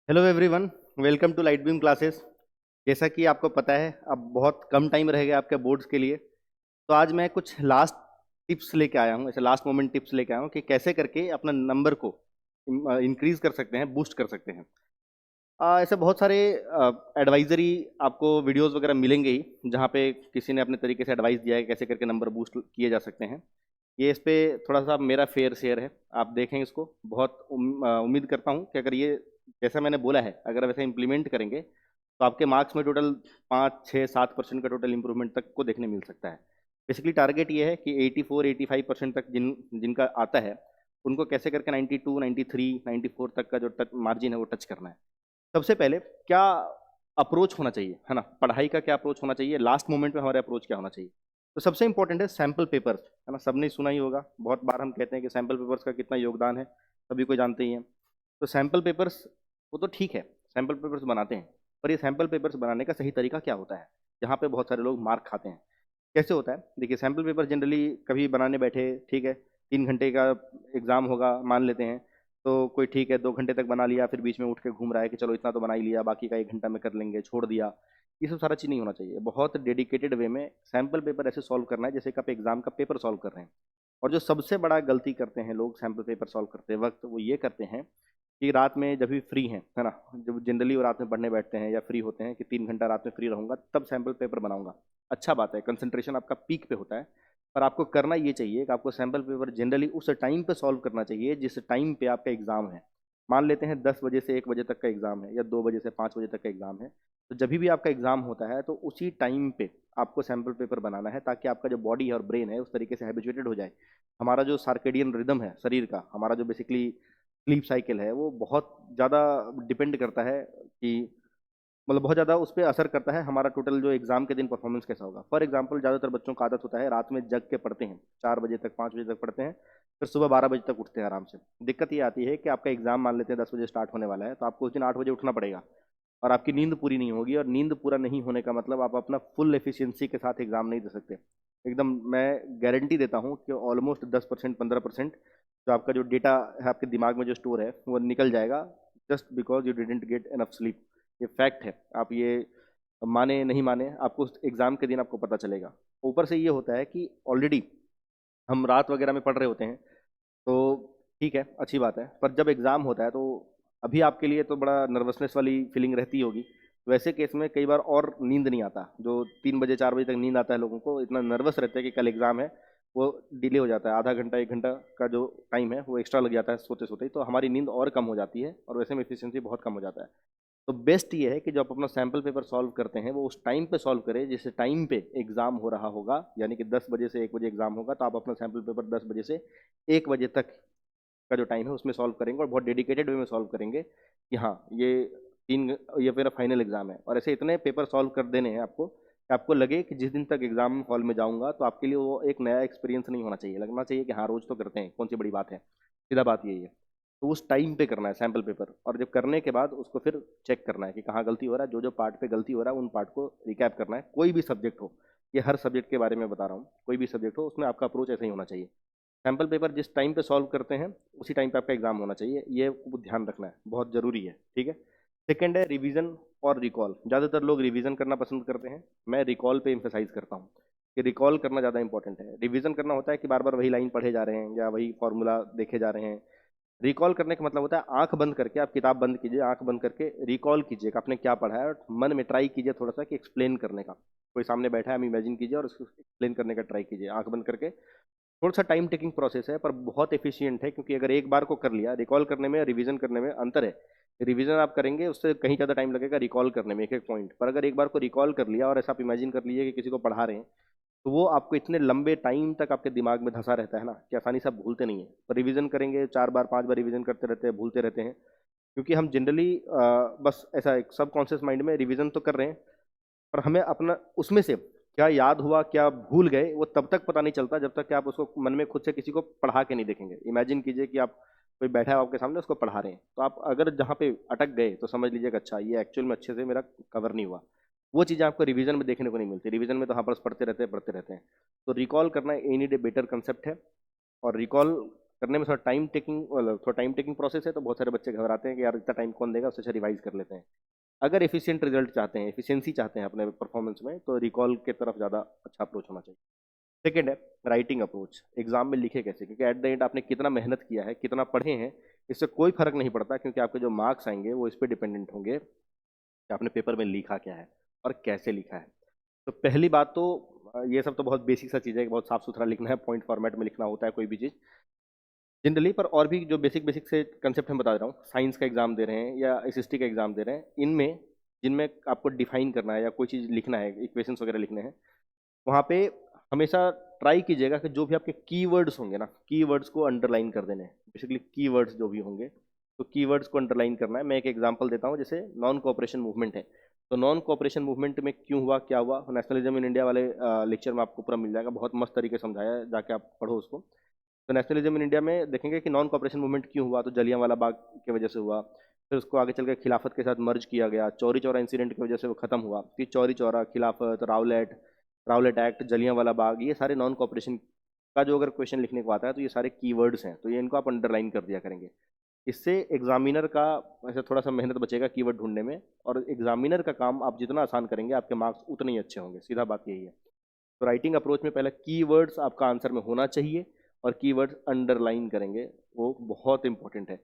Hello everyone, welcome to Light Beam Classes. जैसा कि आपको पता है अब बहुत कम टाइम रह गया आपके बोर्ड्स के लिए, तो आज मैं कुछ लास्ट टिप्स लेके आया हूँ, ऐसे लास्ट मोमेंट टिप्स लेके आया हूँ कि कैसे करके अपना नंबर को इंक्रीज कर सकते हैं, बूस्ट कर सकते हैं। ऐसे बहुत सारे एडवाइजरी आपको वीडियोस वगैरह मिलेंगे ही, जहाँ पे किसी ने अपने तरीके से एडवाइस दिया है कैसे करके नंबर बूस्ट किए जा सकते हैं। ये इस पे थोड़ा सा मेरा फेयर शेयर है, आप देखें इसको। बहुत उम्मीद करता हूँ कि अगर ये जैसा मैंने बोला है अगर वैसे इम्प्लीमेंट करेंगे तो आपके मार्क्स में टोटल 5, 6, 7% का टोटल इंप्रूवमेंट तक को देखने मिल सकता है। बेसिकली टारगेट ये है कि 84, 85% तक जिनका आता है उनको कैसे करके 92, 93, 94 तक का जो मार्जिन है वो टच करना है। सबसे पहले क्या अप्रोच होना चाहिए, है ना, पढ़ाई का क्या अप्रोच होना चाहिए, लास्ट मोमेंट में हमारे अप्रोच क्या होना चाहिए। तो सबसे इंपॉर्टेंट है सैम्पल पेपर्स, है ना। सबने सुना ही होगा, बहुत बार हम कहते हैं कि सैम्पल पेपर्स का कितना योगदान है, सभी को जानते ही हैं। तो सैम्पल पेपर्स वो तो ठीक है, सैम्पल पेपर्स बनाते हैं, पर ये सैम्पल पेपर्स बनाने का सही तरीका क्या होता है, जहाँ पे बहुत सारे लोग मार्क खाते हैं। कैसे होता है, देखिए सैम्पल पेपर जनरली कभी बनाने बैठे, ठीक है, 3 घंटे का एग्जाम होगा मान लेते हैं, तो कोई ठीक है 2 घंटे तक बना लिया, फिर बीच में उठ के घूम रहा है कि चलो इतना तो बना ही लिया, बाकी का 1 घंटा में कर लेंगे, छोड़ दिया। ये सब सारा चीज़ नहीं होना चाहिए। बहुत डेडिकेटेड वे में सैम्पल पेपर ऐसे सॉल्व करना है जैसे कि आप एग्जाम का पेपर सॉल्व कर रहे हैं। और जो सबसे बड़ा गलती करते हैं लोग सैम्पल पेपर सॉल्व करते वक्त, वो ये करते हैं कि रात में जब भी फ्री हैं, है ना, जब जनरली वो रात में पढ़ने बैठते हैं या फ्री होते हैं कि 3 घंटा रात में फ्री रहूंगा तब सैम्पल पेपर बनाऊंगा। अच्छा बात है, कंसंट्रेशन आपका पीक पे होता है, पर आपको करना ये चाहिए कि आपको सैम्पल पेपर जनरली उस टाइम पे सॉल्व करना चाहिए जिस टाइम पे आपका एग्जाम है। मान लेते हैं 10 बजे से 1 बजे तक का एग्जाम है या 2 बजे से 5 बजे तक का एग्जाम है, तो जब भी आपका एग्जाम होता है तो उसी टाइम पे आपको सैम्पल पेपर बनाना है, ताकि आपका जो बॉडी है और ब्रेन है उस तरीके से हैबिचुएटेड हो जाए। हमारा जो सार्केडियन रिदम है शरीर का, हमारा जो बेसिकली स्लीप साइकिल है, वो बहुत ज़्यादा डिपेंड करता है कि मतलब बहुत ज़्यादा उस पर असर करता है हमारा टोटल जो एग्जाम के दिन परफॉर्मेंस कैसा होगा। फॉर एग्जाम्पल ज़्यादातर बच्चों का आदत होता है रात में जग के पढ़ते हैं, 4 बजे तक 5 बजे तक पढ़ते हैं, फिर सुबह 12 बजे तक उठते हैं आराम से। दिक्कत ये आती है कि आपका एग्जाम मान लेते हैं 10 बजे स्टार्ट होने वाला है, तो आपको उस दिन 8 बजे उठना पड़ेगा और आपकी नींद पूरी नहीं होगी, और नींद पूरा नहीं होने का मतलब आप अपना फुल एफिशिएंसी के साथ एग्जाम नहीं दे सकते। एकदम मैं गारंटी देता हूँ कि ऑलमोस्ट 10%, 15% जो आपका जो डेटा है आपके दिमाग में जो स्टोर है वो निकल जाएगा, just because you didn't get enough sleep. ये फैक्ट है, आप ये माने नहीं माने, आपको एग्जाम के दिन आपको पता चलेगा। ऊपर से ये होता है कि ऑलरेडी हम रात वगैरह में पढ़ रहे होते हैं, तो ठीक है, अच्छी बात है, पर जब एग्ज़ाम होता है तो अभी आपके लिए तो बड़ा नर्वसनेस वाली फीलिंग रहती होगी। वैसे केस में कई बार और नींद नहीं आता, जो 3 बजे 4 बजे तक नींद आता है लोगों को, इतना नर्वस रहते हैं कि कल एग्ज़ाम है, वो डिले हो जाता है, आधा घंटा 1 घंटा का जो टाइम है वो एक्स्ट्रा लग जाता है सोते सोते ही, तो हमारी नींद और कम हो जाती है और वैसे में एफिशिएंसी बहुत कम हो जाता है। तो बेस्ट ये है कि जो आप अपना सैम्पल पेपर सॉल्व करते हैं वो उस टाइम पे सॉल्व करें जिस टाइम पे एग्जाम हो रहा होगा, यानी कि 10 बजे से 1 बजे एग्जाम होगा, तो आप अपना सैम्पल पेपर 10 बजे से 1 बजे तक का जो टाइम है उसमें सॉल्व करेंगे और बहुत डेडिकेटेड वे में सॉल्व करेंगे कि हाँ तीन ये मेरा फाइनल एग्जाम है। और ऐसे इतने पेपर सॉल्व कर देने हैं आपको कि आपको लगे कि जिस दिन तक एग्जाम हॉल में जाऊंगा तो आपके लिए वो एक नया एक्सपीरियंस नहीं होना चाहिए, लगना चाहिए कि हाँ रोज तो करते हैं, कौन सी बड़ी बात है। सीधा बात यही है। तो उस टाइम पे करना है सैम्पल पेपर, और जब करने के बाद उसको फिर चेक करना है कि कहाँ गलती हो रहा है, जो जो पार्ट पे गलती हो रहा है उन पार्ट को रिकैप करना है। कोई भी सब्जेक्ट हो, ये हर सब्जेक्ट के बारे में बता रहा हूँ, कोई भी सब्जेक्ट हो उसमें आपका अप्रोच ऐसा ही होना चाहिए। सैम्पल पेपर जिस टाइम पे सॉल्व करते हैं उसी टाइम पे आपका एग्जाम होना चाहिए, ये ध्यान रखना है, बहुत जरूरी है, ठीक है। सेकंड है रिवीजन और रिकॉल। ज़्यादातर लोग रिवीजन करना पसंद करते हैं, मैं रिकॉल पे एम्फेसाइज करता हूँ कि रिकॉल करना ज़्यादा इंपॉर्टेंट है। रिवीजन करना होता है कि बार बार वही लाइन पढ़े जा रहे हैं या वही फॉर्मूला देखे जा रहे हैं। रिकॉल करने का मतलब होता है आंख बंद करके, आप किताब बंद कीजिए, आंख बंद करके रिकॉल कीजिए कि आपने क्या पढ़ा है, और मन में ट्राई कीजिए थोड़ा सा कि एक्सप्लेन करने का। कोई सामने बैठा है, हम इमेजिन कीजिए और उसको एक्सप्लेन करने का ट्राई कीजिए आंख बंद करके। थोड़ा सा टाइम टेकिंग प्रोसेस है पर बहुत एफिशिएंट है, क्योंकि अगर एक बार को कर लिया, रिकॉल करने में रिवीजन करने में अंतर है। रिवीजन आप करेंगे उससे कहीं ज़्यादा टाइम लगेगा रिकॉल करने में एक एक पॉइंट, पर अगर एक बार को रिकॉल कर लिया और ऐसा आप इमेजिन कर लीजिए कि किसी को पढ़ा रहे हैं, तो वो आपको इतने लंबे टाइम तक आपके दिमाग में धंसा रहता है ना कि आसानी से आप भूलते नहीं है। पर रिवीजन करेंगे 4 बार 5 बार रिवीजन करते रहते हैं, भूलते रहते हैं, क्योंकि हम जनरली बस ऐसा एक सबकॉन्शियस माइंड में रिवीजन तो कर रहे हैं, पर हमें अपना उसमें से क्या याद हुआ क्या भूल गए वो तब तक पता नहीं चलता जब तक कि आप उसको मन में खुद से किसी को पढ़ा के नहीं देखेंगे। इमेजिन कीजिए कि आप कोई बैठा है आपके सामने, उसको पढ़ा रहे हैं, तो आप अगर जहाँ पे अटक गए तो समझ लीजिएगा अच्छा ये एक्चुअल में अच्छे से मेरा कवर नहीं हुआ। वो चीज़ें आपको रिवीजन में देखने को नहीं मिलती। रिवीजन में तो हाँ बस पढ़ते रहते हैं पढ़ते रहते हैं। तो रिकॉल करना एनी डे बेटर कंसेप्ट है। और रिकॉल करने में थोड़ा टाइम टेकिंग, थोड़ा टाइम टेकिंग प्रोसेस है, तो बहुत सारे बच्चे घबराते हैं कि यार इतना टाइम कौन देगा, उससे अच्छा रिवाइज कर लेते हैं। अगर एफिशिएंट रिजल्ट चाहते हैं, एफिशिएंसी चाहते हैं अपने परफॉर्मेंस में, तो रिकॉल के तरफ ज़्यादा अच्छा अप्रोच होना चाहिए। सेकेंड है राइटिंग अप्रोच। एग्जाम में लिखे कैसे, क्योंकि एट द एंड आपने कितना मेहनत किया है, कितना पढ़े हैं, इससे कोई फर्क नहीं पड़ता, क्योंकि आपके जो मार्क्स आएंगे वो इस पर डिपेंडेंट होंगे कि आपने पेपर में लिखा क्या है और कैसे लिखा है। तो पहली बात तो ये सब तो बहुत बेसिक सा चीज़ है कि बहुत साफ सुथरा लिखना है, पॉइंट फॉर्मेट में लिखना होता है कोई भी चीज़ जनरली। पर और भी जो बेसिक बेसिक से कंसेप्ट हम बता रहा हूँ, साइंस का एग्जाम दे रहे हैं या एसएसटी का एग्जाम दे रहे हैं, इनमें जिनमें आपको डिफाइन करना है या कोई चीज़ लिखना है, इक्वेशंस वगैरह लिखने हैं, वहाँ पे हमेशा ट्राई कीजिएगा कि जो भी आपके कीवर्ड्स होंगे ना, कीवर्ड्स को अंडरलाइन कर देने हैं। बेसिकली कीवर्ड्स जो भी होंगे, तो कीवर्ड्स को अंडरलाइन करना है। मैं एक एग्जांपल देता हूँ, जैसे नॉन कोऑपरेशन मूवमेंट है, तो नॉन कोऑपरेशन मूवमेंट में क्यों हुआ, क्या हुआ, नेशनलिज्म इन इंडिया वाले लेक्चर में आपको पूरा मिल जाएगा, बहुत मस्त तरीके से समझाया है, जाके आप पढ़ो उसको। तो नेशनलिज्म इन इंडिया में देखेंगे कि नॉन कॉपरेशन मूवमेंट क्यों हुआ, तो जलियांवाला बाग की वजह से हुआ। फिर उसको आगे चल के खिलाफत के साथ मर्ज किया गया, चौरी चौरा इंसिडेंट की वजह से वो खत्म हुआ। फिर चौरी चौरा, खिलाफत, Rowlatt, Rowlatt act, Jallianwala Bagh, ये सारे नॉन कॉपरेशन का जो अगर क्वेश्चन लिखने को आता है, तो ये सारे कीवर्ड्स हैं, तो ये इनको आप अंडरलाइन कर दिया करेंगे। इससे एग्जामिनर का ऐसे थोड़ा सा मेहनत बचेगा कीवर्ड ढूंढने में, और एग्जामिनर का काम आप जितना आसान करेंगे, आपके मार्क्स उतने ही अच्छे होंगे, सीधा बात यही है। तो राइटिंग अप्रोच में पहले कीवर्ड्स आपका आंसर में होना चाहिए, और कीवर्ड्स अंडरलाइन करेंगे, वो बहुत इंपॉर्टेंट है।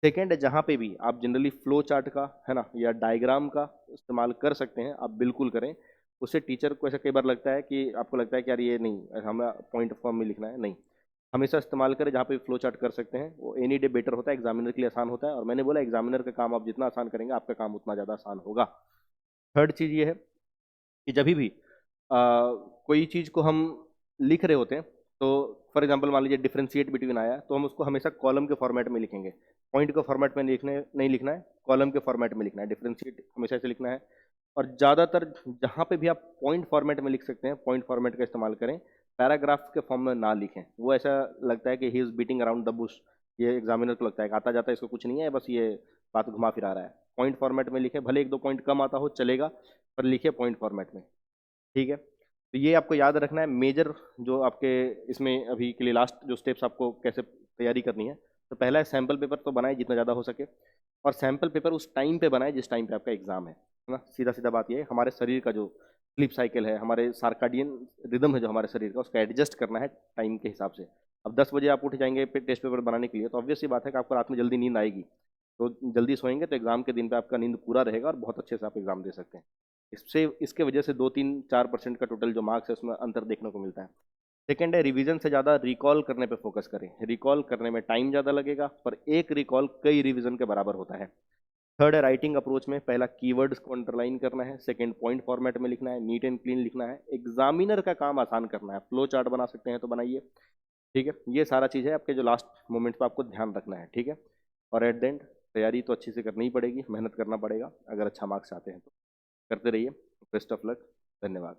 सेकेंड है, जहाँ पे भी आप जनरली फ्लो चार्ट का है ना या डायग्राम का इस्तेमाल कर सकते हैं, आप बिल्कुल करें। उससे टीचर को ऐसा कई बार लगता है कि आपको लगता है कि यार ये नहीं, हमें पॉइंट फॉर्म में लिखना है, नहीं, हमेशा इस्तेमाल करें। जहाँ पे फ्लो चार्ट कर सकते हैं, वो एनी डे बेटर होता है, एग्जामिनर के लिए आसान होता है। और मैंने बोला एग्जामिनर का काम आप जितना आसान करेंगे, आपका काम उतना ज़्यादा आसान होगा। थर्ड चीज़ ये है कि जब भी कोई चीज़ को हम लिख रहे होते हैं, तो फॉर एग्जांपल मान लीजिए डिफरेंशिएट बिटवीन आया, तो हम उसको हमेशा कॉलम के फॉर्मेट में लिखेंगे। पॉइंट के फॉर्मेट में लिखने नहीं लिखना है, कॉलम के फॉर्मेट में लिखना है। डिफरेंशिएट हमेशा ऐसे लिखना है। और ज़्यादातर जहाँ पे भी आप पॉइंट फॉर्मेट में लिख सकते हैं, पॉइंट फॉर्मेट का इस्तेमाल करें, पैराग्राफ के फॉर्म में ना लिखें। वो ऐसा लगता है कि he is beating around the Bush, ये एग्जामिनर को लगता है कि आता जाता है, इसको कुछ नहीं है, बस ये बात घुमा फिरा रहा है। पॉइंट फॉर्मेट में लिखें, भले एक दो पॉइंट कम आता हो चलेगा, पर लिखिए पॉइंट फॉर्मेट में, ठीक है। तो ये आपको याद रखना है मेजर, जो आपके इसमें अभी के लिए लास्ट जो स्टेप्स आपको कैसे तैयारी करनी है। तो पहला है सैम्पल पेपर तो बनाए जितना ज़्यादा हो सके, और सैम्पल पेपर उस टाइम पे बनाए जिस टाइम पे आपका एग्जाम है ना। सीधा सीधा बात ये है, हमारे शरीर का जो स्लीप साइकिल है, हमारे सार्काडियन रिदम है जो हमारे शरीर का, उसका एडजस्ट करना है टाइम के हिसाब से। अब 10 बजे आप उठ जाएंगे टेस्ट पेपर बनाने के लिए, तो ऑब्वियस सी बात है कि आपको रात में जल्दी नींद आएगी। तो जल्दी सोएंगे तो एग्जाम के दिन पे आपका नींद पूरा रहेगा, और बहुत अच्छे से आप एग्जाम दे सकते हैं। इससे इसके वजह से 2-3-4% का टोटल जो मार्क्स है उसमें अंतर देखने को मिलता है। सेकेंड है, रिवीजन से ज़्यादा रिकॉल करने पे फोकस करें। रिकॉल करने में टाइम ज़्यादा लगेगा, पर एक रिकॉल कई रिवीजन के बराबर होता है। थर्ड है, राइटिंग अप्रोच में पहला कीवर्ड्स को अंडरलाइन करना है, सेकंड पॉइंट फॉर्मेट में लिखना है, नीट एंड क्लीन लिखना है। एग्जामिनर का काम आसान करना है, फ्लो चार्ट बना सकते हैं तो बनाइए, ठीक है। ये सारा चीज़ है आपके जो लास्ट मोमेंट पे आपको ध्यान रखना है, ठीक है। और एट द एंड तैयारी तो अच्छी से करनी ही पड़ेगी, मेहनत करना पड़ेगा अगर अच्छा मार्क्स चाहते हैं तो। करते रहिए। Best of luck. धन्यवाद।